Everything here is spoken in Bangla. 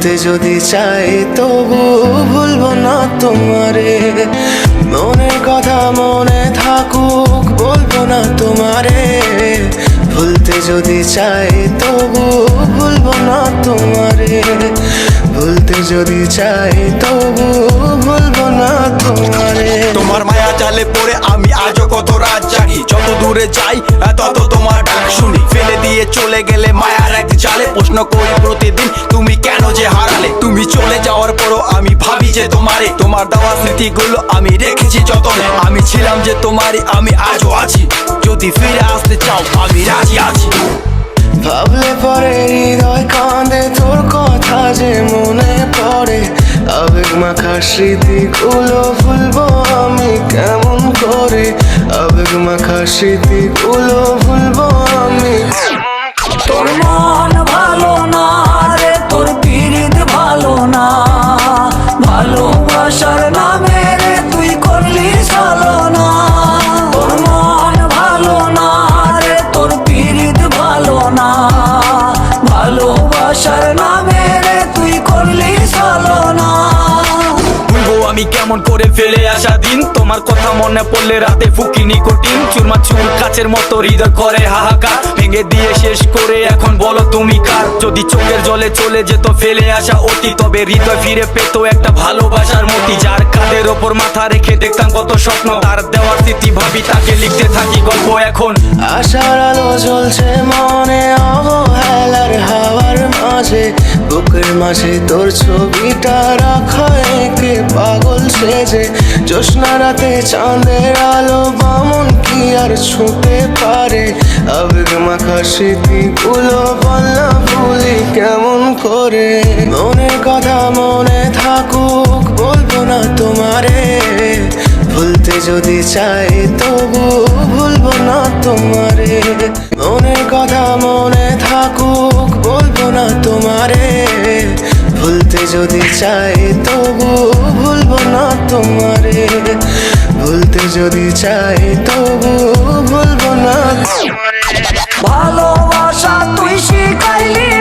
ভুলতে যদি চাই তবু ভুলবো না তোমারে। মনের কথা মনে থাকুক বলবো না তোমারে। ভুলতে যদি চাই তবু ভুলবো না তোমারে। ভুলতে যদি চাই তবু ভুলবো না তোমারে। তোমার মায়া জালে পড়ে আমি আজও কত রাত জাগি, যত দূরে যাই তত তোমার ডাক শুনি। ফেলে দিয়ে চলে গেলে মায়ার এক জালে প্রশ্ন করি প্রতিদিন তুমি কেন যে হারালে। তুমি চলে যাওয়ার পরও আমি ভাবি যে তোমারে, তোমার দেওয়া স্মৃতিগুলো আমি রেখেছি যতনে। আমি ছিলাম যে তোমারই, আমি আজও আছি, যদি ফিরে আসতে চাও আমি রাজি আছি। ভাবলে পরে হৃদয় কাঁদে, তোর কথা যে মনে পড়ে। আবেগ মাখা স্মৃতিগুলো ভুলবো আমি কেমন করে। আবেগ মাখা স্মৃতিগুলো ভুলবো আমি। তোর মন ভালো না রে, তোর পীড়িত ভালো না। ভালোবাসার নামে রে তুই করলি ছলনা। তোর মন ভালো না রে, তোর পীড়িত ভালো না। ভালোবাসার নামে রে তুই করলি ছলনা। ভুলবো আমি কেমন করে ফেলে আসা দিন, তোমার কথা মনে পড়লে রাতে ফুকি নিকোটিন। চুরমাচুর কাচের মতো হৃদয় করে হাহাকার, ভেঙে দিয়ে শেষ করে এখন বলো তুমি কার। যদি চোখের জলে চলে যেত ফেলে আসা অতি, তবে হৃদয় ফিরে পেত একটা ভালোবাসার মতি। যার কাঁধের ওপর মাথা রেখে দেখতাম কত স্বপ্ন, তার দেওয়ার স্মৃতি ভাবি তাকে লিখতে থাকি গল্প এখন। আশার আলো জ্বলছে মনে অবহেলার হাওয়ার মাঝে। বুকের মাঝে তোর ছবিটা রাখা একে পাগল সেজে। জ্যোৎস্না রাতে চাঁদের আলো বামন কি আর ছুঁতে পারে। আবেগ মাখা স্মৃতিগুলো বলনা ভুলি কেমন করে। মনের কথা মনে থাকুক বলবো না তোমারে। ভুলতে যদি চাই তবু ভুলবো না তোমারে। মনের কথা মনে থাকুক বলবো না তোমারে। ভুলতে যদি চাই তবু ভুলবো না তোমারে। ভুলতে যদি চাই তবু ভুলবো না তোমারে। ভালোবাসা তুই শিখাইলি